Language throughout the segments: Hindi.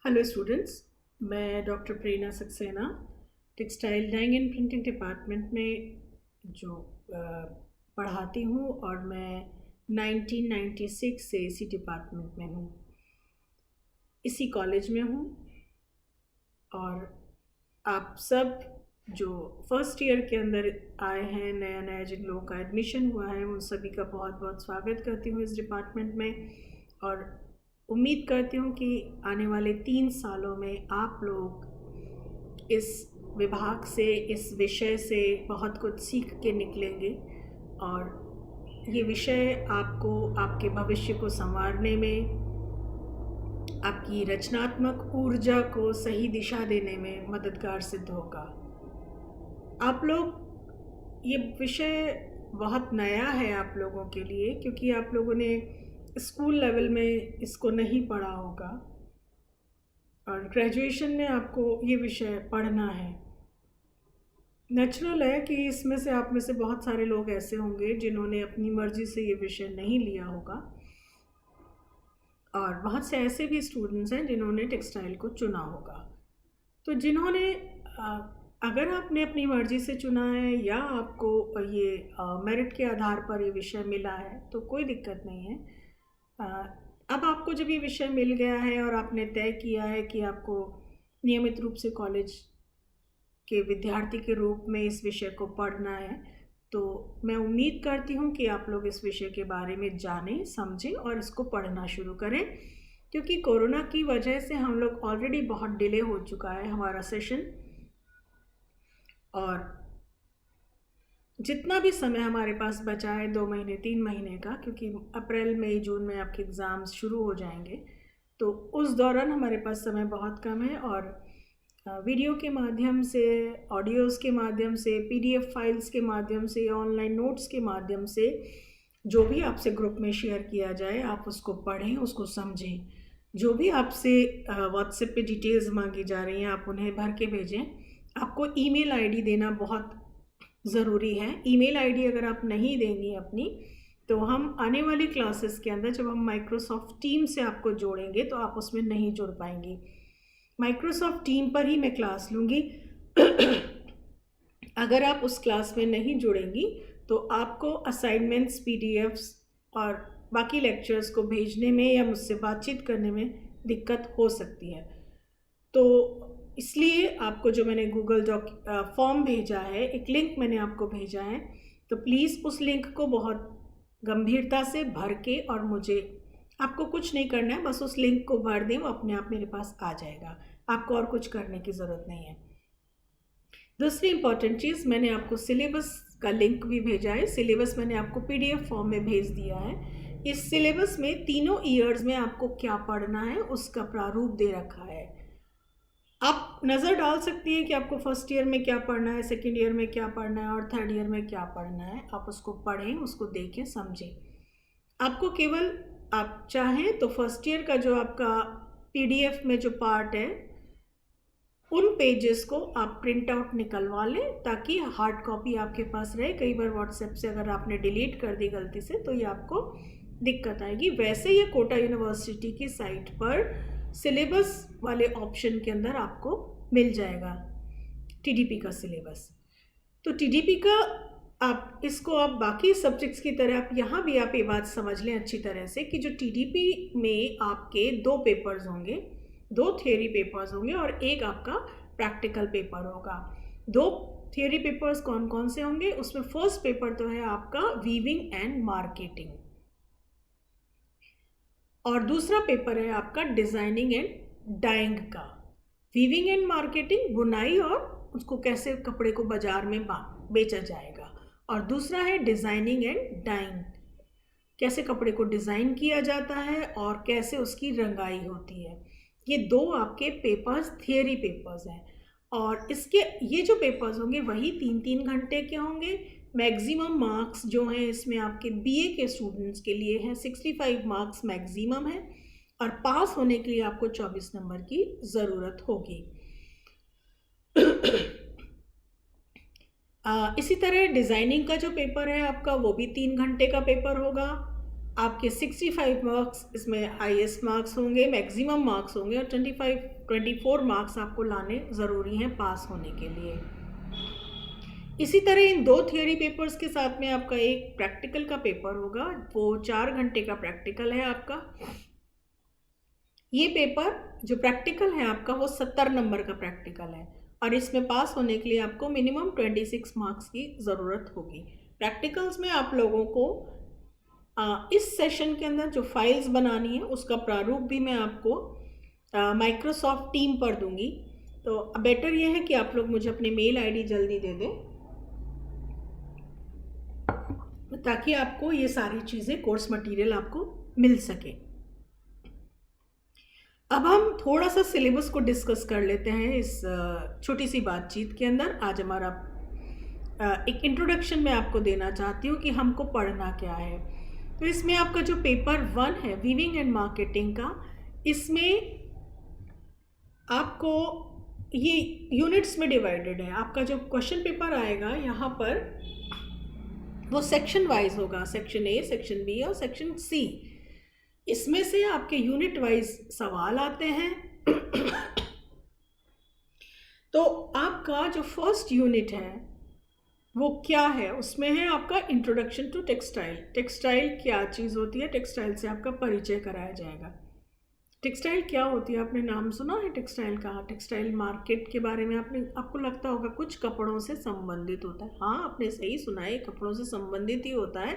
हेलो स्टूडेंट्स, मैं doctor Prerna Saxena textile dyeing and printing department में जो पढ़ाती हूँ और मैं 1996 से इसी डिपार्टमेंट में हूँ, इसी कॉलेज में हूँ। और आप सब जो फर्स्ट ईयर के अंदर आए हैं, नया नया जिन लोगों का एडमिशन हुआ है, उन सभी का बहुत बहुत स्वागत करती हूँ इस डिपार्टमेंट में। और उम्मीद करती हूँ कि आने वाले 3 सालों में आप लोग इस विभाग से, इस विषय से बहुत कुछ सीख के निकलेंगे और ये विषय आपको आपके भविष्य को संवारने में, आपकी रचनात्मक ऊर्जा को सही दिशा देने में मददगार सिद्ध होगा। आप लोग, ये विषय बहुत नया है आप लोगों के लिए, क्योंकि आप लोगों ने स्कूल लेवल में इसको नहीं पढ़ा होगा और ग्रेजुएशन में आपको ये विषय पढ़ना है। नेचुरल है कि इसमें से आप में से बहुत सारे लोग ऐसे होंगे जिन्होंने अपनी मर्जी से ये विषय नहीं लिया होगा, और बहुत से ऐसे भी स्टूडेंट्स हैं जिन्होंने टेक्सटाइल को चुना होगा। तो जिन्होंने अगर आपने अपनी मर्जी से चुना है या आपको ये मेरिट के आधार पर ये विषय मिला है तो कोई दिक्कत नहीं है। अब आपको जब ये विषय मिल गया है और आपने तय किया है कि आपको नियमित रूप से कॉलेज के विद्यार्थी के रूप में इस विषय को पढ़ना है, तो मैं उम्मीद करती हूँ कि आप लोग इस विषय के बारे में जानें, समझें और इसको पढ़ना शुरू करें, क्योंकि कोरोना की वजह से हम लोग ऑलरेडी बहुत डिले हो चुका है हमारा सेशन। और जितना भी समय हमारे पास बचा है, 2 महीने 3 महीने का, क्योंकि अप्रैल मई जून में आपके एग्ज़ाम्स शुरू हो जाएंगे, तो उस दौरान हमारे पास समय बहुत कम है। और वीडियो के माध्यम से, ऑडियोज़ के माध्यम से, PDF फाइल्स के माध्यम से, ऑनलाइन नोट्स के माध्यम से जो भी आपसे ग्रुप में शेयर किया जाए, आप उसको पढ़ें, उसको समझें। जो भी आपसे व्हाट्सएप पे डिटेल्स मांगी जा रही हैं, आप उन्हें भर के भेजें। आपको ईमेल आईडी देना बहुत ज़रूरी है। ईमेल आईडी अगर आप नहीं देंगी अपनी, तो हम आने वाली क्लासेस के अंदर जब हम माइक्रोसॉफ्ट टीम से आपको जोड़ेंगे तो आप उसमें नहीं जुड़ पाएंगी। माइक्रोसॉफ्ट टीम पर ही मैं क्लास लूँगी। अगर आप उस क्लास में नहीं जुड़ेंगी तो आपको असाइनमेंट्स, PDFs और बाकी लेक्चर्स को भेजने में या मुझसे बातचीत करने में दिक्कत हो सकती है। तो इसलिए आपको जो मैंने गूगल फॉर्म भेजा है, एक लिंक मैंने आपको भेजा है, तो प्लीज़ उस लिंक को बहुत गंभीरता से भर के, और मुझे आपको कुछ नहीं करना है, बस उस लिंक को भर दें, वो अपने आप मेरे पास आ जाएगा। आपको और कुछ करने की ज़रूरत नहीं है। दूसरी इम्पॉर्टेंट चीज़, मैंने आपको सिलेबस का लिंक भी भेजा है। सिलेबस मैंने आपको PDF फॉर्म में भेज दिया है। इस सिलेबस में तीनों ईयर्स में आपको क्या पढ़ना है उसका प्रारूप दे रखा है। आप नज़र डाल सकती हैं कि आपको फर्स्ट ईयर में क्या पढ़ना है, सेकेंड ईयर में क्या पढ़ना है और थर्ड ईयर में क्या पढ़ना है। आप उसको पढ़ें, उसको देखें, समझें। आपको केवल, आप चाहें तो फर्स्ट ईयर का जो आपका PDF में जो पार्ट है, उन पेजेस को आप प्रिंट आउट निकलवा लें ताकि हार्ड कॉपी आपके पास रहे। कई बार व्हाट्सएप से अगर आपने डिलीट कर दी गलती से तो ये आपको दिक्कत आएगी। वैसे ये कोटा यूनिवर्सिटी की साइट पर सिलेबस वाले ऑप्शन के अंदर आपको मिल जाएगा TDP का सिलेबस। तो TDP का आप इसको, आप बाकी सब्जेक्ट्स की तरह आप यहाँ भी आप ये बात समझ लें अच्छी तरह से कि जो TDP में आपके 2 पेपर्स होंगे, 2 थियोरी पेपर्स होंगे और एक आपका प्रैक्टिकल पेपर होगा। 2 थियोरी पेपर्स कौन कौन से होंगे? उसमें फर्स्ट पेपर तो है आपका वीविंग एंड मार्केटिंग, और दूसरा पेपर है आपका डिज़ाइनिंग एंड डाइंग का। वीविंग एंड मार्केटिंग, बुनाई और उसको कैसे कपड़े को बाजार में बेचा जाएगा, और दूसरा है डिज़ाइनिंग एंड डाइंग, कैसे कपड़े को डिज़ाइन किया जाता है और कैसे उसकी रंगाई होती है। ये 2 आपके पेपर्स थियरी पेपर्स हैं, और इसके ये जो पेपर्स होंगे वही 3-3 घंटे के होंगे। मैक्सिमम मार्क्स जो हैं इसमें आपके BA के स्टूडेंट्स के लिए हैं, 65 मार्क्स मैक्सिमम है, और पास होने के लिए आपको 24 नंबर की ज़रूरत होगी। इसी तरह डिज़ाइनिंग का जो पेपर है आपका, वो भी 3 घंटे का पेपर होगा। आपके 65 मार्क्स इसमें हाईएस्ट मार्क्स होंगे, मैक्सिमम मार्क्स होंगे, और 24 मार्क्स आपको लाने ज़रूरी हैं पास होने के लिए। इसी तरह इन 2 थियोरी पेपर्स के साथ में आपका एक प्रैक्टिकल का पेपर होगा, वो 4 घंटे का प्रैक्टिकल है आपका। ये पेपर जो प्रैक्टिकल है आपका वो 70 नंबर का प्रैक्टिकल है, और इसमें पास होने के लिए आपको मिनिमम 26 मार्क्स की ज़रूरत होगी। प्रैक्टिकल्स में आप लोगों को इस सेशन के अंदर जो फाइल्स बनानी है उसका प्रारूप भी मैं आपको माइक्रोसॉफ्ट टीम पर दूंगी। तो बेटर ये है कि आप लोग मुझे अपने मेल आईडी जल्दी दे दें, ताकि आपको ये सारी चीज़ें, कोर्स मटेरियल आपको मिल सके। अब हम थोड़ा सा सिलेबस को डिस्कस कर लेते हैं इस छोटी सी बातचीत के अंदर। आज हमारा एक इंट्रोडक्शन मैं आपको देना चाहती हूँ कि हमको पढ़ना क्या है। तो इसमें आपका जो पेपर 1 है वीविंग एंड मार्केटिंग का, इसमें आपको ये यूनिट्स में डिवाइडेड है। आपका जो क्वेश्चन पेपर आएगा यहाँ पर वो सेक्शन वाइज होगा, सेक्शन ए, सेक्शन बी और सेक्शन सी। इसमें से आपके यूनिट वाइज सवाल आते हैं। तो आपका जो फर्स्ट यूनिट है वो क्या है, उसमें है आपका इंट्रोडक्शन टू टेक्सटाइल। टेक्सटाइल क्या चीज़ होती है, टेक्सटाइल से आपका परिचय कराया जाएगा। टेक्सटाइल क्या होती है, आपने नाम सुना है टेक्सटाइल का? टेक्सटाइल मार्केट के बारे में आपको लगता होगा कुछ कपड़ों से संबंधित होता है। हाँ, आपने सही सुना है, कपड़ों से संबंधित ही होता है।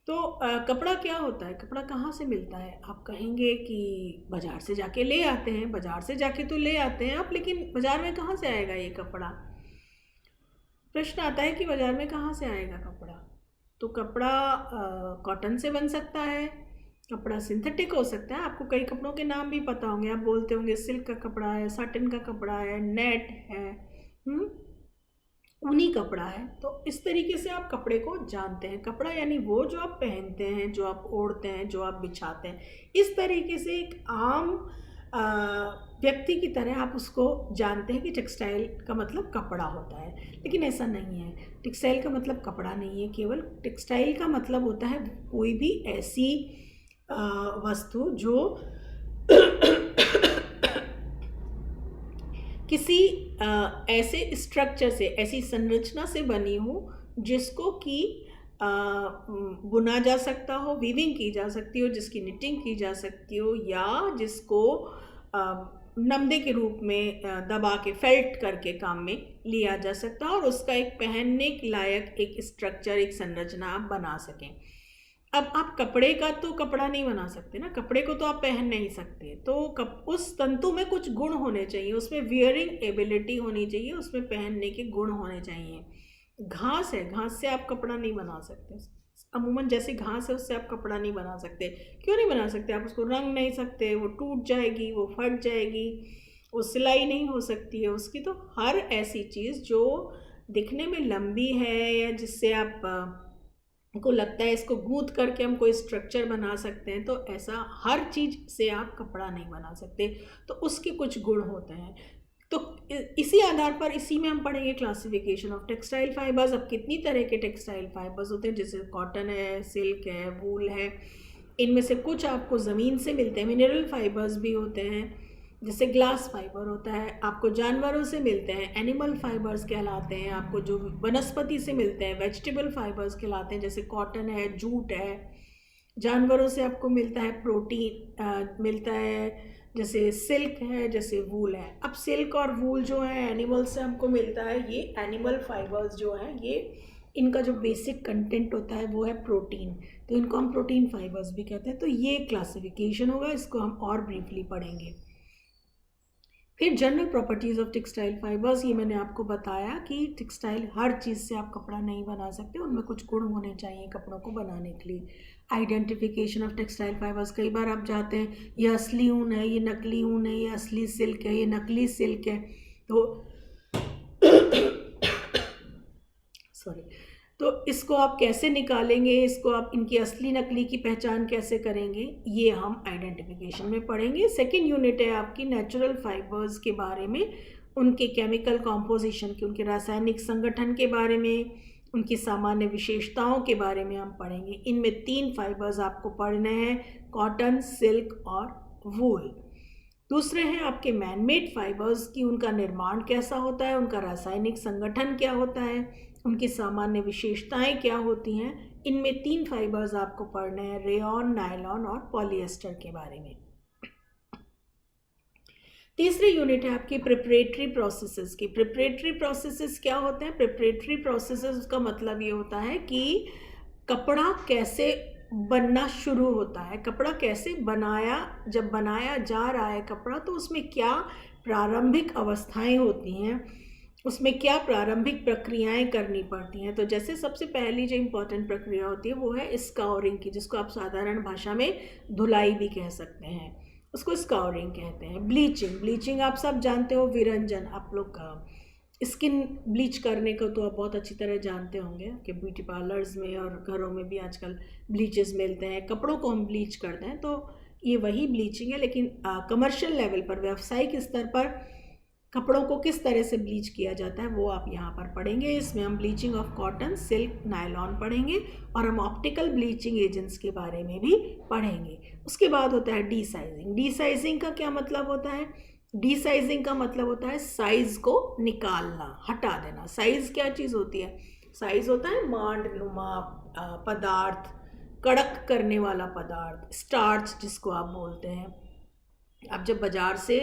तो कपड़ा क्या होता है, कपड़ा कहाँ से मिलता है? आप कहेंगे कि बाज़ार से जाके ले आते हैं। बाज़ार से जाके तो ले आते हैं आप, लेकिन बाज़ार में कहाँ से आएगा ये कपड़ा? प्रश्न आता है कि बाज़ार में कहाँ से आएगा कपड़ा। तो कपड़ा कॉटन से बन सकता है, कपड़ा सिंथेटिक हो सकता है। आपको कई कपड़ों के नाम भी पता होंगे, आप बोलते होंगे सिल्क का कपड़ा है, साटिन का कपड़ा है, नेट है, ऊनी कपड़ा है। तो इस तरीके से आप कपड़े को जानते हैं। कपड़ा यानी वो जो आप पहनते हैं, जो आप ओढ़ते हैं, जो आप बिछाते हैं। इस तरीके से एक आम व्यक्ति की तरह आप उसको जानते हैं कि टेक्सटाइल का मतलब कपड़ा होता है, लेकिन ऐसा नहीं है। टेक्सटाइल का मतलब कपड़ा नहीं है केवल। टेक्सटाइल का मतलब होता है कोई भी ऐसी वस्तु जो किसी ऐसे स्ट्रक्चर से, ऐसी संरचना से बनी हो जिसको कि बुना जा सकता हो, वीविंग की जा सकती हो, जिसकी निटिंग की जा सकती हो, या जिसको नमदे के रूप में दबा के फेल्ट करके काम में लिया जा सकता है, और उसका एक पहनने के लायक एक स्ट्रक्चर, एक संरचना आप बना सकें। अब आप कपड़े का तो कपड़ा नहीं बना सकते ना, कपड़े को तो आप पहन नहीं सकते। तो उस तंतु में कुछ गुण होने चाहिए, उसमें वियरिंग एबिलिटी होनी चाहिए, उसमें पहनने के गुण होने चाहिए। घास है, घास से आप कपड़ा नहीं बना सकते। अमूमन जैसी घास है उससे आप कपड़ा नहीं बना सकते। क्यों नहीं बना सकते? आप उसको रंग नहीं सकते, वो टूट जाएगी, वो फट जाएगी, वो सिलाई नहीं हो सकती है उसकी। तो हर ऐसी चीज़ जो दिखने में लंबी है, या जिससे आप को लगता है इसको गूंथ करके हम कोई स्ट्रक्चर बना सकते हैं, तो ऐसा हर चीज़ से आप कपड़ा नहीं बना सकते। तो उसके कुछ गुण होते हैं। तो इसी आधार पर इसी में हम पढ़ेंगे क्लासिफिकेशन ऑफ टेक्सटाइल फाइबर्स। अब कितनी तरह के टेक्सटाइल फाइबर्स होते हैं, जैसे कॉटन है, सिल्क है, वूल है। इनमें से कुछ आपको ज़मीन से मिलते हैं, मिनरल फाइबर्स भी होते हैं, जैसे ग्लास फाइबर होता है। आपको जानवरों से मिलते हैं, एनिमल फाइबर्स कहलाते हैं। आपको जो वनस्पति से मिलते हैं, वेजिटेबल फाइबर्स कहलाते हैं, जैसे कॉटन है, जूट है। जानवरों से आपको मिलता है प्रोटीन मिलता है, जैसे सिल्क है, जैसे वूल है। अब सिल्क और वूल जो है एनिमल से हमको मिलता है। ये एनिमल फाइबर्स जो हैं, ये इनका जो बेसिक कंटेंट होता है वो है प्रोटीन, तो इनको हम प्रोटीन फाइबर्स भी कहते हैं। तो ये क्लासिफिकेशन होगा, इसको हम और ब्रीफली पढ़ेंगे। फिर general properties of textile fibres, ये मैंने आपको बताया कि टेक्सटाइल हर चीज़ से आप कपड़ा नहीं बना सकते, उनमें कुछ गुण होने चाहिए कपड़ों को बनाने के लिए। आइडेंटिफिकेशन ऑफ टेक्सटाइल फाइबर्स, कई बार आप जाते हैं ये असली ऊन है, ये नकली ऊन है, ये असली सिल्क है, ये नकली सिल्क है। तो इसको आप कैसे निकालेंगे, इसको आप इनकी असली नकली की पहचान कैसे करेंगे, ये हम आइडेंटिफिकेशन में पढ़ेंगे। सेकेंड यूनिट है आपकी नेचुरल फाइबर्स के बारे में, उनके केमिकल कॉम्पोजिशन के, उनके रासायनिक संगठन के बारे में, उनकी सामान्य विशेषताओं के बारे में हम पढ़ेंगे। इनमें 3 फाइबर्स आपको पढ़ने हैं, कॉटन, सिल्क और वूल। दूसरे हैं आपके मैनमेड फाइबर्स की उनका निर्माण कैसा होता है, उनका रासायनिक संगठन क्या होता है, उनकी सामान्य विशेषताएं क्या होती हैं। इनमें 3 फाइबर्स आपको पढ़ने हैं, रेयॉन, नायलॉन और पॉलिएस्टर के बारे में। तीसरी यूनिट है आपकी प्रिपरेटरी प्रोसेसेस की। प्रिपरेटरी प्रोसेसेस क्या होते हैं? प्रिपरेटरी प्रोसेसेस का मतलब ये होता है कि कपड़ा कैसे बनना शुरू होता है, कपड़ा कैसे जब बनाया जा रहा है कपड़ा, तो उसमें क्या प्रारंभिक अवस्थाएं होती हैं, उसमें क्या प्रारंभिक प्रक्रियाएं करनी पड़ती हैं। तो जैसे सबसे पहली जो इम्पोर्टेंट प्रक्रिया होती है वो है स्काउरिंग की, जिसको आप साधारण भाषा में धुलाई भी कह सकते हैं, उसको स्काउरिंग कहते हैं। ब्लीचिंग आप सब जानते हो, विरंजन। आप लोग का स्किन ब्लीच करने को तो आप बहुत अच्छी तरह जानते होंगे कि ब्यूटी पार्लर्स में और घरों में भी आजकल ब्लीचेस मिलते हैं। कपड़ों को हम ब्लीच करते हैं, तो ये वही ब्लीचिंग है, लेकिन कमर्शियल लेवल पर, व्यावसायिक स्तर पर कपड़ों को किस तरह से ब्लीच किया जाता है वो आप यहाँ पर पढ़ेंगे। इसमें हम bleaching of cotton, silk, nylon पढ़ेंगे और हम ऑप्टिकल ब्लीचिंग एजेंट्स के बारे में भी पढ़ेंगे। उसके बाद होता है डीसाइजिंग। डीसाइजिंग का क्या मतलब होता है? डीसाइजिंग का मतलब होता है साइज़ को निकालना, हटा देना। साइज़ क्या चीज़ होती है? साइज़ होता है मांडनुमा पदार्थ, कड़क करने वाला पदार्थ, स्टार्च जिसको आप बोलते हैं। आप जब बाज़ार से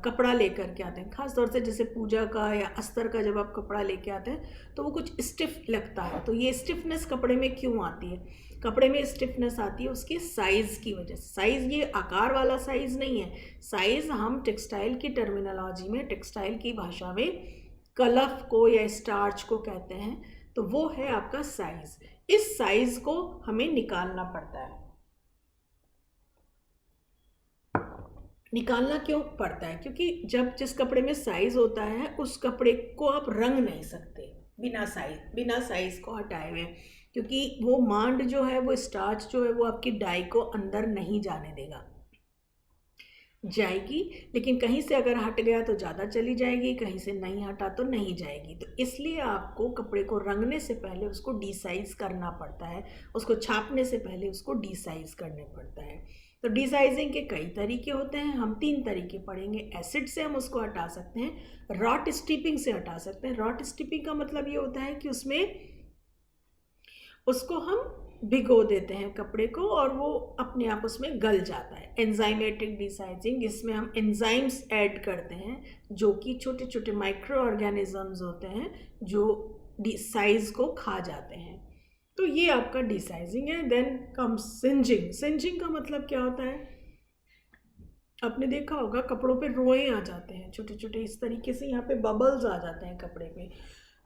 कपड़ा लेकर के आते हैं, ख़ास तौर से जैसे पूजा का या अस्तर का जब आप कपड़ा लेके आते हैं तो वो कुछ स्टिफ लगता है। तो ये स्टिफनेस कपड़े में क्यों आती है? कपड़े में स्टिफनेस आती है उसके साइज़ की वजह से। साइज़ ये आकार वाला साइज़ नहीं है। साइज़ हम टेक्सटाइल की टर्मिनोलॉजी में, टेक्सटाइल की भाषा में कलफ को या स्टार्च को कहते हैं, तो वो है आपका साइज़। इस साइज़ को हमें निकालना पड़ता है। निकालना क्यों पड़ता है? क्योंकि जब जिस कपड़े में साइज़ होता है उस कपड़े को आप रंग नहीं सकते बिना साइज़ को हटाए हुए, क्योंकि वो मांड जो है, वो स्टार्च जो है, वो आपकी डाई को अंदर नहीं जाने देगा। जाएगी, लेकिन कहीं से अगर हट गया तो ज़्यादा चली जाएगी, कहीं से नहीं हटा तो नहीं जाएगी। तो इसलिए आपको कपड़े को रंगने से पहले उसको डीसाइज करना पड़ता है, उसको छापने से पहले उसको डीसाइज करने पड़ता है। तो डीसाइजिंग के कई तरीके होते हैं, हम 3 तरीके पढ़ेंगे। एसिड से हम उसको हटा सकते हैं, रॉट स्टिपिंग से हटा सकते हैं। रॉट स्टिपिंग का मतलब ये होता है कि उसको हम भिगो देते हैं कपड़े को और वो अपने आप उसमें गल जाता है। एंजाइमेटिक डीसाइजिंग, इसमें हम एंजाइम्स ऐड करते हैं जो कि छोटे छोटे माइक्रो ऑर्गेनिजम्स होते हैं जो साइज को खा जाते हैं। तो ये आपका डीसाइजिंग है। Then come सिंजिंग। सिंजिंग का मतलब क्या होता है? आपने देखा होगा कपड़ों पे रोए आ जाते हैं छोटे छोटे, इस तरीके से यहाँ पे बबल्स आ जाते हैं कपड़े पे।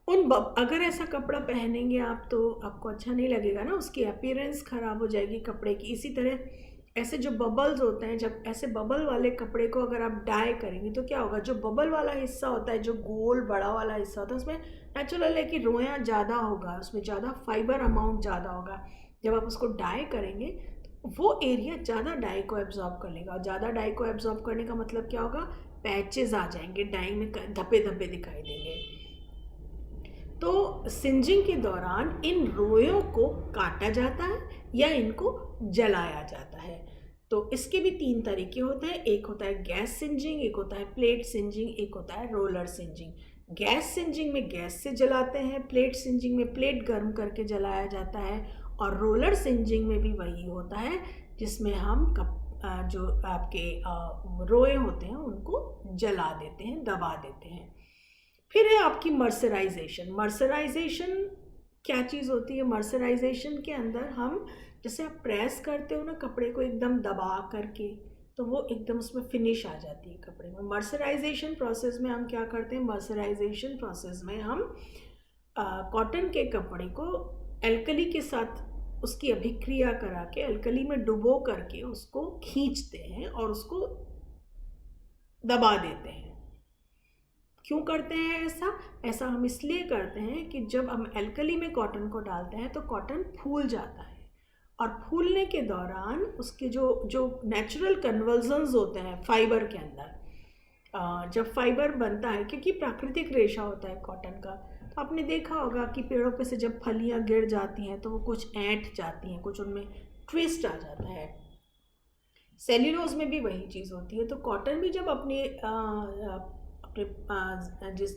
अगर ऐसा कपड़ा पहनेंगे आप तो आपको अच्छा नहीं लगेगा ना, उसकी अपीयरेंस ख़राब हो जाएगी कपड़े की। इसी तरह ऐसे जो बबल्स होते हैं, जब ऐसे बबल वाले कपड़े को अगर आप डाई करेंगे तो क्या होगा? जो बबल वाला हिस्सा होता है, जो गोल बड़ा वाला हिस्सा होता है, उसमें नेचुरल है कि रोया ज़्यादा होगा, उसमें ज़्यादा फाइबर अमाउंट ज़्यादा होगा। जब आप उसको डाई करेंगे तो वो एरिया ज़्यादा डाई को एब्जॉर्ब कर लेगा, और ज़्यादा डाई को एब्जॉर्ब करने का मतलब क्या होगा? पैचेस आ जाएंगे, डाई में धब्बे धब्बे दिखाई देंगे। तो सिंजिंग के दौरान इन रोयों को काटा जाता है या इनको जलाया जाता है। तो इसके भी 3 तरीके होते हैं। एक होता है गैस सिंजिंग, एक होता है प्लेट सिंजिंग, एक होता है रोलर सिंजिंग। गैस सिंजिंग में गैस से जलाते हैं, प्लेट सिंजिंग में प्लेट गर्म करके जलाया जाता है, और रोलर सिंजिंग में भी वही होता है जिसमें हम जो आपके रोए होते हैं उनको जला देते हैं, दबा देते हैं। फिर है आपकी मर्सराइजेशन। मर्सराइजेशन क्या चीज़ होती है? मर्सराइजेशन के अंदर हम, जैसे आप प्रेस करते हो ना कपड़े को एकदम दबा करके, तो वो एकदम उसमें फिनिश आ जाती है कपड़े में। मर्सराइजेशन प्रोसेस में हम क्या करते हैं? मर्सराइजेशन प्रोसेस में हम कॉटन के कपड़े को एल्कली के साथ उसकी अभिक्रिया करा के, एल्कली में डुबो करके उसको खींचते हैं और उसको दबा देते हैं। क्यों करते हैं ऐसा हम इसलिए करते हैं कि जब हम एल्कली में कॉटन को डालते हैं तो कॉटन फूल जाता है, और फूलने के दौरान उसके जो नेचुरल कन्वर्जन्स होते हैं फाइबर के अंदर, जब फाइबर बनता है, क्योंकि प्राकृतिक रेशा होता है कॉटन का, तो आपने देखा होगा कि पेड़ों पे से जब फलियां गिर जाती हैं तो वो कुछ ऐंठ जाती हैं, कुछ उनमें ट्विस्ट आ जाता है। सेल्यूलोज में भी वही चीज़ होती है। तो कॉटन भी जब जिस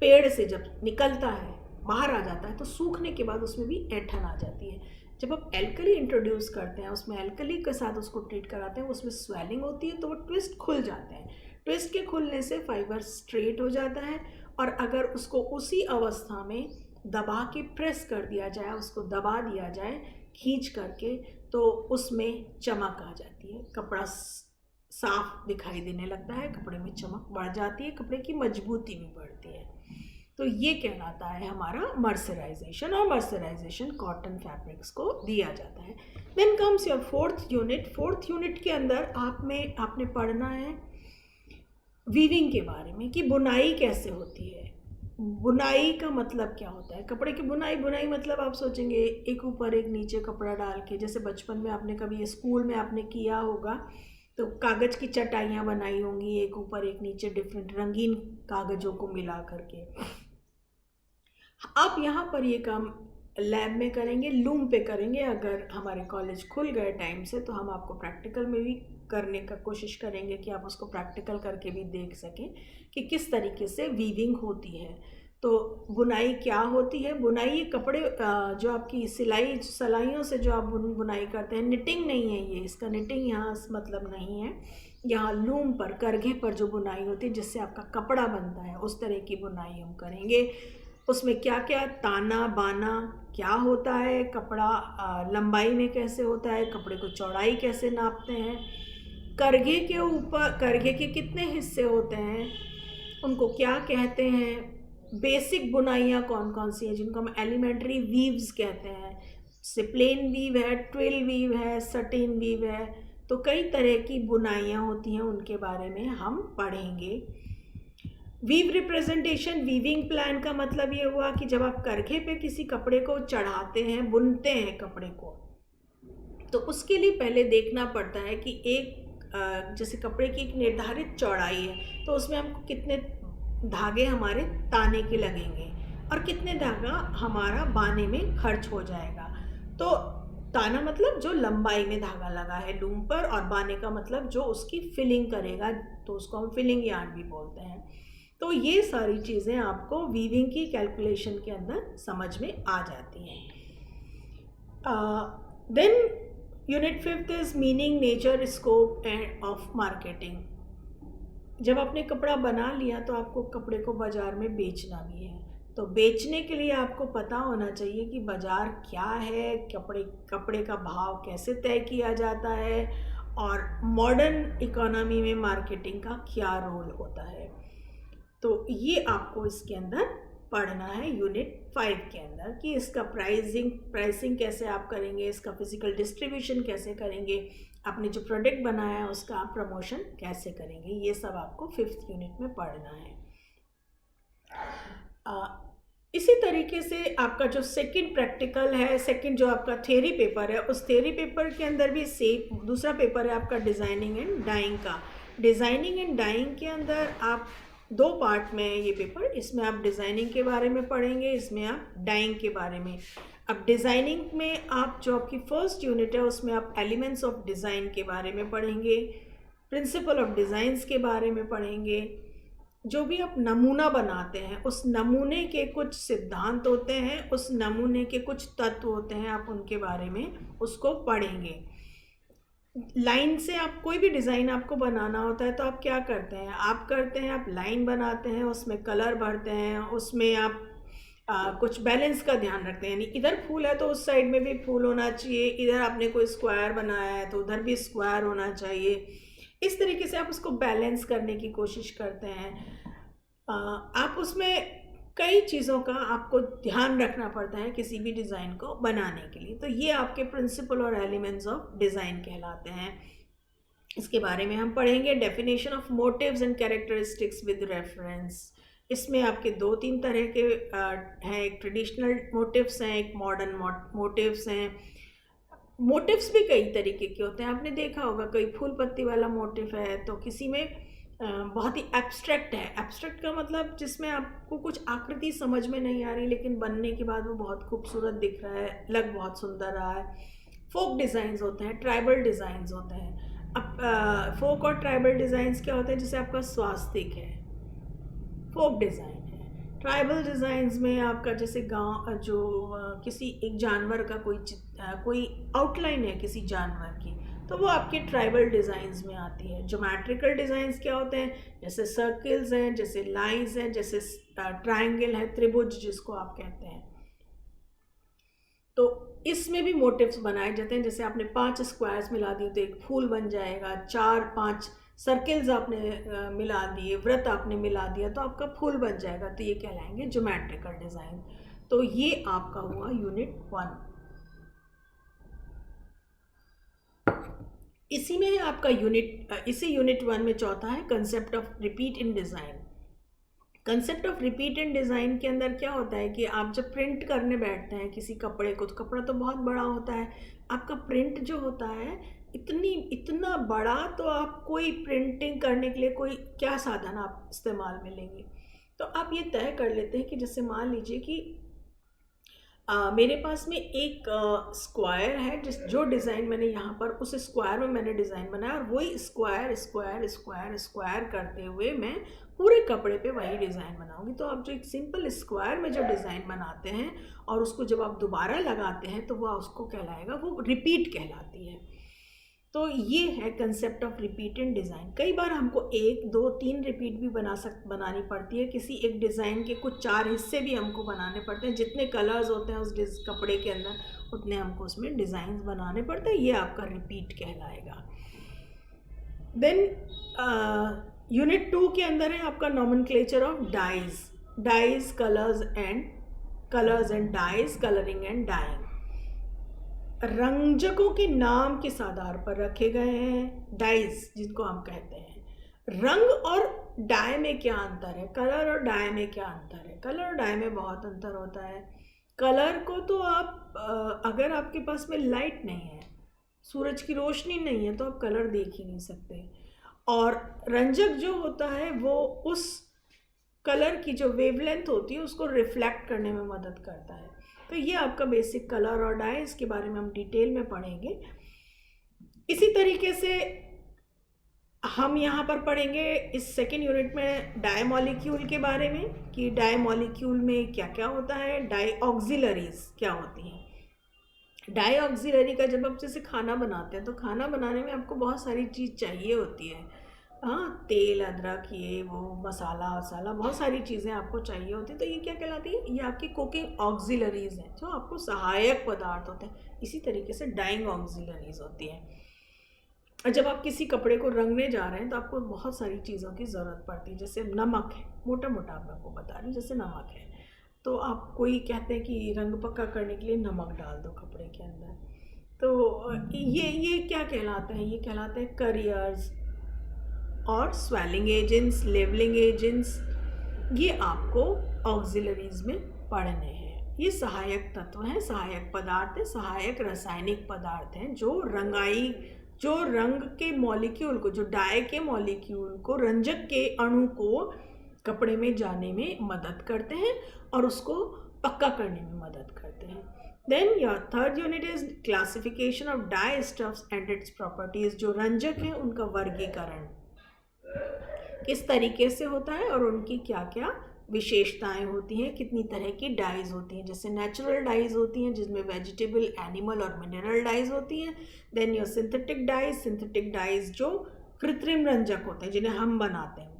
पेड़ से जब निकलता है, बाहर आ जाता है, तो सूखने के बाद उसमें भी ऐंठन आ जाती है। जब आप एल्कली इंट्रोड्यूस करते हैं, उसमें एल्कली के साथ उसको ट्रीट कराते हैं, उसमें स्वेलिंग होती है, तो वो ट्विस्ट खुल जाते हैं। ट्विस्ट के खुलने से फाइबर स्ट्रेट हो जाता है, और अगर उसको उसी अवस्था में दबा के प्रेस कर दिया जाए, उसको दबा दिया जाए खींच करके, तो उसमें चमक आ जाती है, कपड़ा साफ दिखाई देने लगता है, कपड़े में चमक बढ़ जाती है, कपड़े की मजबूती भी बढ़ती है। तो ये कहलाता है हमारा मर्सराइजेशन, और मर्सराइजेशन कॉटन फैब्रिक्स को दिया जाता है। Then comes your fourth unit. Fourth unit के अंदर आपने पढ़ना है वीविंग के बारे में, कि बुनाई कैसे होती है। बुनाई का मतलब क्या होता है? कपड़े की बुनाई मतलब आप सोचेंगे एक ऊपर एक नीचे कपड़ा डाल के, जैसे बचपन में आपने कभी स्कूल में आपने किया होगा, तो कागज़ की चटाइयाँ बनाई होंगी, एक ऊपर एक नीचे डिफरेंट रंगीन कागज़ों को मिला करके। आप यहाँ पर ये काम लैब में करेंगे, लूम पे करेंगे। अगर हमारे कॉलेज खुल गए टाइम से तो हम आपको प्रैक्टिकल में भी करने का कोशिश करेंगे कि आप उसको प्रैक्टिकल करके भी देख सकें कि किस तरीके से वीविंग होती है। तो बुनाई क्या होती है? बुनाई ये कपड़े जो आपकी सिलाइयों से जो आप बुनाई करते हैं, निटिंग नहीं है ये, इसका निटिंग यहाँ मतलब नहीं है। यहाँ लूम पर, करघे पर जो बुनाई होती है जिससे आपका कपड़ा बनता है, उस तरह की बुनाई हम करेंगे। उसमें क्या क्या ताना बाना क्या होता है, कपड़ा लंबाई में कैसे होता है, कपड़े को चौड़ाई कैसे नापते हैं, करघे के ऊपर करघे के कितने हिस्से होते हैं, उनको क्या कहते हैं, बेसिक बुनाइयाँ कौन कौन सी हैं जिनको हम एलिमेंट्री वीव्स कहते हैं, से प्लेन वीव है, ट्विल वीव है, सटिन वीव है। तो कई तरह की बुनाइयाँ होती हैं, उनके बारे में हम पढ़ेंगे। वीव रिप्रेजेंटेशन, वीविंग प्लान का मतलब ये हुआ कि जब आप करघे पे किसी कपड़े को चढ़ाते हैं, बुनते हैं कपड़े को, तो उसके लिए पहले देखना पड़ता है कि एक जैसे कपड़े की एक निर्धारित चौड़ाई है, तो उसमें हमको कितने धागे हमारे ताने के लगेंगे और कितने धागा हमारा बाने में खर्च हो जाएगा। तो ताना मतलब जो लंबाई में धागा लगा है लूम पर, और बाने का मतलब जो उसकी फिलिंग करेगा, तो उसको हम फिलिंग यार्न भी बोलते हैं। तो ये सारी चीज़ें आपको वीविंग की कैलकुलेशन के अंदर समझ में आ जाती हैं। Then unit 5th is meaning, nature, scope and of marketing. जब आपने कपड़ा बना लिया तो आपको कपड़े को बाज़ार में बेचना भी है। तो बेचने के लिए आपको पता होना चाहिए कि बाज़ार क्या है, कपड़े का भाव कैसे तय किया जाता है, और मॉडर्न इकोनॉमी में मार्केटिंग का क्या रोल होता है। तो ये आपको इसके अंदर पढ़ना है यूनिट 5 के अंदर, कि इसका प्राइसिंग कैसे आप करेंगे, इसका फिजिकल डिस्ट्रीब्यूशन कैसे करेंगे, आपने जो प्रोडक्ट बनाया है उसका आप प्रमोशन कैसे करेंगे। ये सब आपको 5th यूनिट में पढ़ना है। इसी तरीके से आपका जो सेकंड प्रैक्टिकल है, सेकंड जो आपका थ्योरी पेपर है, उस थ्योरी पेपर के अंदर भी सेम दूसरा पेपर है आपका डिज़ाइनिंग एंड डाइंग का। डिज़ाइनिंग एंड डाइंग के अंदर आप 2 पार्ट में है ये पेपर। इसमें आप डिज़ाइनिंग के बारे में पढ़ेंगे, इसमें आप डाइंग के बारे में। अब डिज़ाइनिंग में आप जो आपकी फर्स्ट यूनिट है उसमें आप एलिमेंट्स ऑफ डिज़ाइन के बारे में पढ़ेंगे, प्रिंसिपल ऑफ डिज़ाइंस के बारे में पढ़ेंगे। जो भी आप नमूना बनाते हैं उस नमूने के कुछ सिद्धांत होते हैं, उस नमूने के कुछ तत्व होते हैं, आप उनके बारे में उसको पढ़ेंगे। लाइन से आप कोई भी डिज़ाइन आपको बनाना होता है तो आप क्या करते हैं, आप लाइन बनाते हैं, उसमें कलर भरते हैं, उसमें आप कुछ बैलेंस का ध्यान रखते हैं। यानी इधर फूल है तो उस साइड में भी फूल होना चाहिए, इधर आपने कोई स्क्वायर बनाया है तो उधर भी स्क्वायर होना चाहिए। इस तरीके से आप उसको बैलेंस करने की कोशिश करते हैं। आप उसमें कई चीज़ों का आपको ध्यान रखना पड़ता है किसी भी डिज़ाइन को बनाने के लिए। तो ये आपके प्रिंसिपल और एलिमेंट्स ऑफ डिज़ाइन कहलाते हैं। इसके बारे में हम पढ़ेंगे। Definition of motives and characteristics with reference. इसमें आपके 2-3 तरह के हैं, एक ट्रेडिशनल मोटिव्स हैं, एक मॉडर्न मोटिव्स हैं। मोटिव्स भी कई तरीके के होते हैं। आपने देखा होगा कोई फूल पत्ती वाला मोटिव है तो किसी में बहुत ही एब्स्ट्रैक्ट है। एब्स्ट्रैक्ट का मतलब जिसमें आपको कुछ आकृति समझ में नहीं आ रही, लेकिन बनने के बाद वो बहुत खूबसूरत दिख रहा है, लग बहुत सुंदर रहा है। फोक डिज़ाइंस होते हैं, ट्राइबल डिज़ाइंस होते हैं। अब फोक और ट्राइबल डिज़ाइंस क्या होते हैं? जैसे आपका स्वास्तिक है, फोक डिज़ाइन है। ट्राइबल डिज़ाइंस में आपका जैसे गांव जो किसी एक जानवर का कोई आउटलाइन है किसी जानवर की, तो वो आपके ट्राइबल डिज़ाइंस में आती है। ज्योमेट्रिकल डिज़ाइंस क्या होते हैं? जैसे सर्कल्स हैं, जैसे लाइंस हैं, जैसे ट्रायंगल है, त्रिभुज जिसको आप कहते हैं। तो इसमें भी मोटिव्स बनाए जाते हैं। जैसे आपने 5 स्क्वायर्स मिला दिए तो एक फूल बन जाएगा, 4-5 सर्कल्स आपने मिला दिए, वृत्त आपने मिला दिया तो आपका फूल बन जाएगा, तो ये कहलाएंगे ज्योमेट्रिकल डिज़ाइन। तो ये आपका हुआ यूनिट 1। इसी में आपका इसी यूनिट 1 में चौथा है concept of repeat in design. Concept of repeat in design के अंदर क्या होता है कि आप जब प्रिंट करने बैठते हैं किसी कपड़े को, तो कपड़ा तो बहुत बड़ा होता है, आपका प्रिंट जो होता है इतना बड़ा, तो आप कोई प्रिंटिंग करने के लिए कोई क्या साधन आप इस्तेमाल में लेंगे? तो आप ये तय कर लेते हैं कि जैसे मान लीजिए कि मेरे पास में एक स्क्वायर है, जो डिज़ाइन मैंने यहाँ पर उस स्क्वायर में मैंने डिज़ाइन बनाया, और वही स्क्वायर स्क्वायर स्क्वायर स्क्वायर करते हुए मैं पूरे कपड़े पे वही डिज़ाइन बनाऊंगी। तो आप जो एक सिंपल स्क्वायर में जो डिज़ाइन बनाते हैं और उसको जब आप दोबारा लगाते हैं तो वह उसको कहलाएगा, वो रिपीट कहलाती है। तो ये है concept of repeat in design. कई बार हमको 1, 2, 3 रिपीट भी बनानी पड़ती है। किसी एक डिज़ाइन के कुछ 4 हिस्से भी हमको बनाने पड़ते हैं। जितने कलर्स होते हैं उस कपड़े के अंदर, उतने हमको उसमें डिज़ाइन बनाने पड़ते हैं। ये आपका रिपीट कहलाएगा। देन यूनिट 2 के अंदर है आपका nomenclature of dyes, colours and dyes, colouring and dyeing. रंजकों के नाम किस आधार पर रखे गए हैं? डाइज जिनको हम कहते हैं। रंग और डाई में क्या अंतर है? कलर और डाई में क्या अंतर है? कलर और डाई में बहुत अंतर होता है। कलर को तो आप अगर आपके पास में लाइट नहीं है, सूरज की रोशनी नहीं है, तो आप कलर देख ही नहीं सकते। और रंजक जो होता है वो उस कलर की जो वेवलेंथ होती है उसको रिफ्लेक्ट करने में मदद करता है। तो ये आपका बेसिक कलर और डाई, इसके बारे में हम डिटेल में पढ़ेंगे। इसी तरीके से हम यहाँ पर पढ़ेंगे इस सेकेंड यूनिट में डाई मॉलिक्यूल के बारे में, कि डाई मॉलिक्यूल में क्या क्या होता है, डाई ऑक्सिलरीज क्या होती हैं। डाई ऑक्सिलरी का जब आप जैसे खाना बनाते हैं तो खाना बनाने में आपको बहुत सारी चीज़ चाहिए होती है। हाँ, तेल, अदरक, ये वो मसाला बहुत सारी चीज़ें आपको चाहिए होती है। तो ये क्या कहलाती है? ये आपकी कुकिंग ऑक्सिलरीज हैं, जो आपको सहायक पदार्थ होते हैं। इसी तरीके से डाइंग ऑक्सिलरीज होती है। और जब आप किसी कपड़े को रंगने जा रहे हैं तो आपको बहुत सारी चीज़ों की ज़रूरत पड़ती है। जैसे नमक है, मोटा मोटा मैं आपको बता रही हूँ, जैसे नमक है तो आप कोई कहते हैं कि रंग पक्का करने के लिए नमक डाल दो कपड़े के अंदर, तो ये क्या कहलाते हैं? ये कहलाते हैं करियर्स और स्वेलिंग एजेंट्स, लेवलिंग एजेंट्स। ये आपको ऑक्सिलरीज में पढ़ने हैं। ये सहायक तत्व हैं, सहायक पदार्थ हैं, सहायक रासायनिक पदार्थ हैं जो रंग के मॉलिक्यूल को, जो डाई के मॉलिक्यूल को, रंजक के अणु को कपड़े में जाने में मदद करते हैं और उसको पक्का करने में मदद करते हैं। Then your third unit is classification of dye stuffs and its properties. जो रंजक हैं उनका वर्गीकरण किस तरीके से होता है और उनकी क्या क्या विशेषताएं होती हैं, कितनी तरह की डाइज होती हैं। जैसे नेचुरल डाइज होती हैं जिसमें वेजिटेबल, एनिमल और मिनरल डाइज होती हैं। देन योर सिंथेटिक डाइज जो कृत्रिम रंजक होते हैं जिन्हें हम बनाते हैं।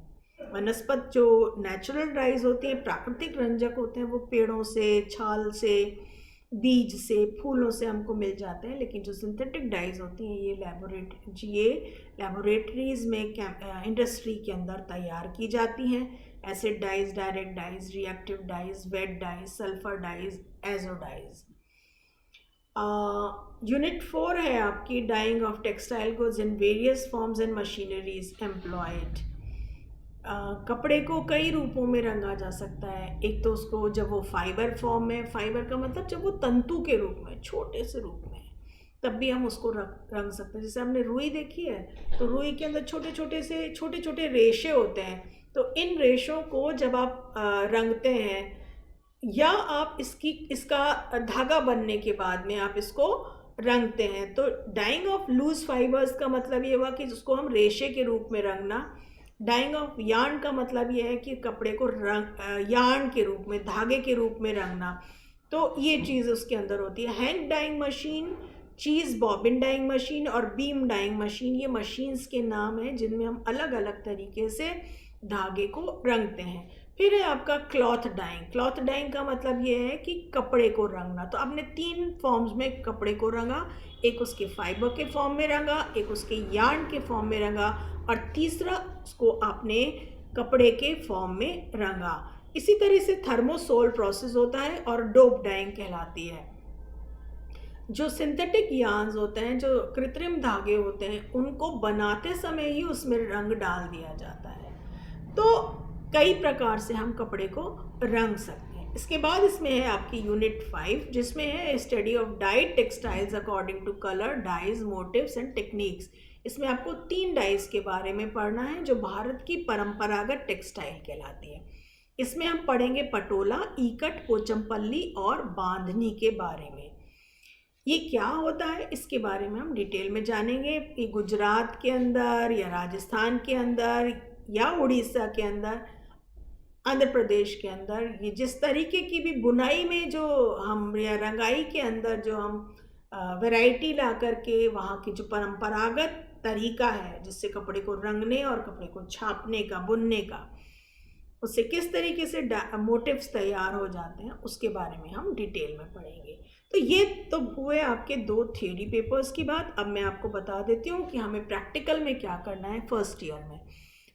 वनस्पत जो नेचुरल डाइज होती हैं, प्राकृतिक रंजक होते हैं, वो पेड़ों से, छाल से, बीज से, फूलों से हमको मिल जाते हैं। लेकिन जो सिंथेटिक डाइज होती हैं ये लैबोरेटरीज में इंडस्ट्री के अंदर तैयार की जाती हैं। Acid dyes, direct dyes, reactive dyes, vat dyes, sulphur dyes, azo dyes. Unit 4 है आपकी dyeing of textile goods in various forms and machineries employed. कपड़े को कई रूपों में रंगा जा सकता है। एक तो उसको जब वो फाइबर फॉर्म में, फाइबर का मतलब जब वो तंतु के रूप में, छोटे से रूप में, तब भी हम उसको रंग सकते हैं। जैसे हमने रुई देखी है, तो रुई के अंदर छोटे छोटे रेशे होते हैं, तो इन रेशों को जब आप रंगते हैं या आप इसका धागा बनने के बाद में आप इसको रंगते हैं, तो डाइंग ऑफ लूज फाइबर्स का मतलब ये हुआ कि जिसको हम रेशे के रूप में रंगना। डाइंग ऑफ यार्न का मतलब ये है कि कपड़े को यार्न के रूप में, धागे के रूप में रंगना। तो ये चीज़ उसके अंदर होती है। हैंड डाइंग मशीन, चीज़ बॉबिन डाइंग मशीन और बीम डाइंग मशीन, ये मशीन्स के नाम हैं जिनमें हम अलग अलग तरीके से धागे को रंगते हैं। फिर है आपका क्लॉथ डाइंग। क्लॉथ डाइंग का मतलब ये है कि कपड़े को रंगना। तो आपने 3 फॉर्म्स में कपड़े को रंगा, एक उसके फाइबर के फॉर्म में रंगा, एक उसके यार्न के फॉर्म में रंगा, और तीसरा उसको आपने कपड़े के फॉर्म में रंगा। इसी तरह से थर्मोसोल प्रोसेस होता है और डोप डाइंग कहलाती है। जो सिंथेटिक यार्न्स होते हैं, जो कृत्रिम धागे होते हैं, उनको बनाते समय ही उसमें रंग डाल दिया जाता है। तो कई प्रकार से हम कपड़े को रंग सकते हैं। इसके बाद इसमें है आपकी यूनिट 5, जिसमें है study of dyed textiles according to colour, dyes, motives and techniques. इसमें आपको 3 डाइज के बारे में पढ़ना है जो भारत की परंपरागत टेक्सटाइल कहलाती है। इसमें हम पढ़ेंगे पटोला, इकट, पोचमपल्ली और बांधनी के बारे में। ये क्या होता है इसके बारे में हम डिटेल में जानेंगे। कि गुजरात के अंदर या राजस्थान के अंदर या उड़ीसा के अंदर, आंध्र प्रदेश के अंदर, ये जिस तरीके की भी बुनाई में जो हम, या रंगाई के अंदर जो हम वैरायटी ला करके, वहाँ की जो परंपरागत तरीका है जिससे कपड़े को रंगने और कपड़े को छापने का, बुनने का, उससे किस तरीके से मोटिव्स तैयार हो जाते हैं, उसके बारे में हम डिटेल में पढ़ेंगे। तो ये तो हुए आपके 2 थियोरी पेपर्स की बात। अब मैं आपको बता देती हूँ कि हमें प्रैक्टिकल में क्या करना है फर्स्ट ईयर में।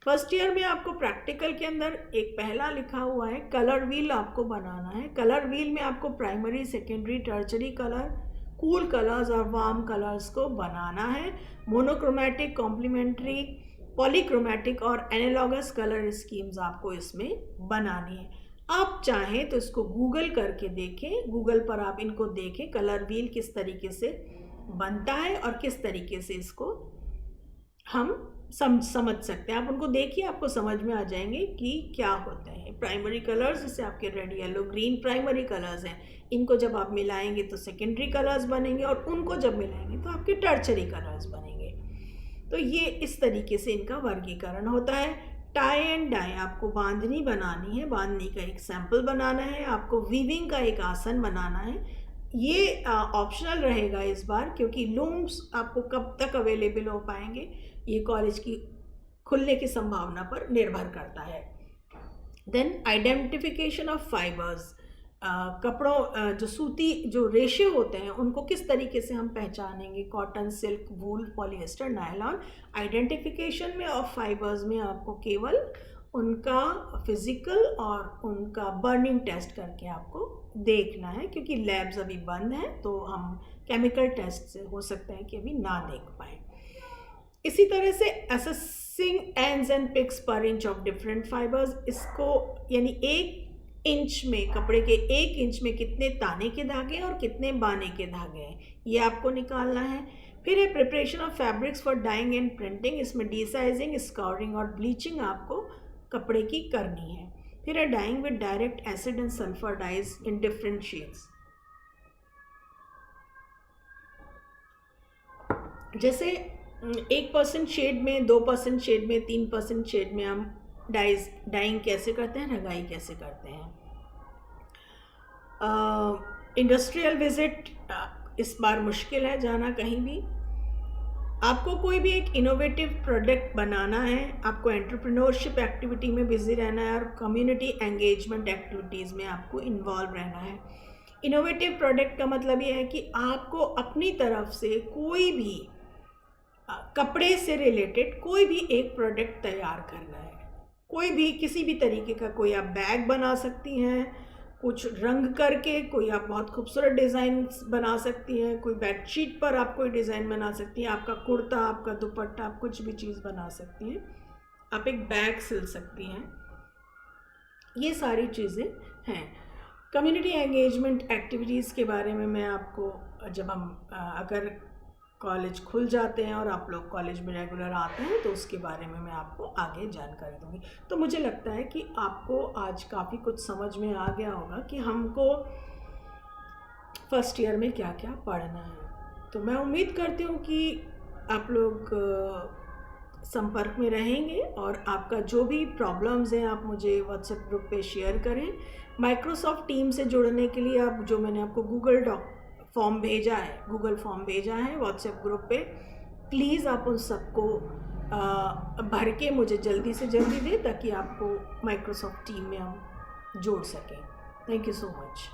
फर्स्ट ईयर में आपको प्रैक्टिकल के अंदर एक पहला लिखा हुआ है कलर व्हील आपको बनाना है। कलर व्हील में आपको primary, secondary, tertiary colour, cool colours और वार्म कलर्स को बनाना है। मोनोक्रोमैटिक, कॉम्प्लीमेंट्री, पॉलीक्रोमैटिक और एनालॉगस कलर स्कीम्स आपको इसमें बनानी है। आप चाहें तो इसको गूगल करके देखें, गूगल पर आप इनको देखें कलर व्हील किस तरीके से बनता है और किस तरीके से इसको हम समझ सकते हैं। आप उनको देखिए, आपको समझ में आ जाएंगे कि क्या होता है। प्राइमरी कलर्स जैसे आपके red, yellow, green primary colours हैं, इनको जब आप मिलाएंगे तो सेकेंडरी कलर्स बनेंगे, और उनको जब मिलाएंगे तो आपके टर्चरी कलर्स बनेंगे। तो ये इस तरीके से इनका वर्गीकरण होता है। टाई एंड डाई, आपको बांधनी बनानी है, बांधनी का एक सैंपल बनाना है, आपको वीविंग का एक आसन बनाना है। ये ऑप्शनल रहेगा इस बार, क्योंकि लूम्स आपको कब तक अवेलेबल हो पाएंगे ये कॉलेज की खुलने की संभावना पर निर्भर करता है। देन आइडेंटिफिकेशन ऑफ फाइबर्स, कपड़ों जो सूती जो रेशे होते हैं उनको किस तरीके से हम पहचानेंगे, कॉटन, सिल्क, वूल, पॉलिएस्टर, नायलॉन। आइडेंटिफिकेशन में ऑफ फाइबर्स में आपको केवल उनका फिजिकल और उनका बर्निंग टेस्ट करके आपको देखना है, क्योंकि लैब्स अभी बंद हैं, तो हम केमिकल टेस्ट से हो सकता है कि अभी ना देख पाए। इसी तरह से असेसिंग एंड्स एंड पिक्स पर इंच ऑफ डिफरेंट फाइबर्स, इसको यानी 1 इंच में, कपड़े के 1 इंच में कितने ताने के धागे और कितने बाने के धागे हैं, ये आपको निकालना है। फिर है preparation of fabrics for dyeing and printing, इसमें डीसाइजिंग, स्काउरिंग और ब्लीचिंग आपको कपड़े की करनी है। फिर है dyeing with direct acid and sulphur dyes in different shades. जैसे 1% शेड में, 2% शेड में, 3% शेड में हम डाइंग कैसे करते हैं, रंगाई कैसे करते हैं। इंडस्ट्रियल विजिट इस बार मुश्किल है जाना कहीं भी। आपको कोई भी एक इनोवेटिव प्रोडक्ट बनाना है, आपको एंटरप्रेन्योरशिप एक्टिविटी में बिजी रहना है और कम्युनिटी एंगेजमेंट एक्टिविटीज़ में आपको इन्वॉल्व रहना है। इनोवेटिव प्रोडक्ट का मतलब ये है कि आपको अपनी तरफ से कोई भी कपड़े से रिलेटेड कोई भी एक प्रोडक्ट तैयार करना है। कोई भी किसी भी तरीके का, कोई आप बैग बना सकती हैं, कुछ रंग करके कोई आप बहुत खूबसूरत डिज़ाइन बना सकती हैं, कोई बेडशीट पर आप कोई डिज़ाइन बना सकती हैं, आपका कुर्ता, आपका दुपट्टा, आप कुछ भी चीज़ बना सकती हैं, आप एक बैग सिल सकती हैं। ये सारी चीज़ें हैं। कम्युनिटी एंगेजमेंट एक्टिविटीज़ के बारे में मैं आपको, जब हम अगर कॉलेज खुल जाते हैं और आप लोग कॉलेज में रेगुलर आते हैं तो उसके बारे में मैं आपको आगे जानकारी दूंगी। तो मुझे लगता है कि आपको आज काफ़ी कुछ समझ में आ गया होगा कि हमको फर्स्ट ईयर में क्या क्या पढ़ना है। तो मैं उम्मीद करती हूँ कि आप लोग संपर्क में रहेंगे और आपका जो भी प्रॉब्लम्स हैं आप मुझे व्हाट्सएप ग्रुप पे शेयर करें। माइक्रोसॉफ्ट टीम से जुड़ने के लिए आप जो मैंने आपको गूगल फॉर्म भेजा है व्हाट्सएप ग्रुप पे, प्लीज़ आप उन सबको भर के मुझे जल्दी से जल्दी दें ताकि आपको माइक्रोसॉफ्ट टीम में हम जोड़ सकें। Thank you so much.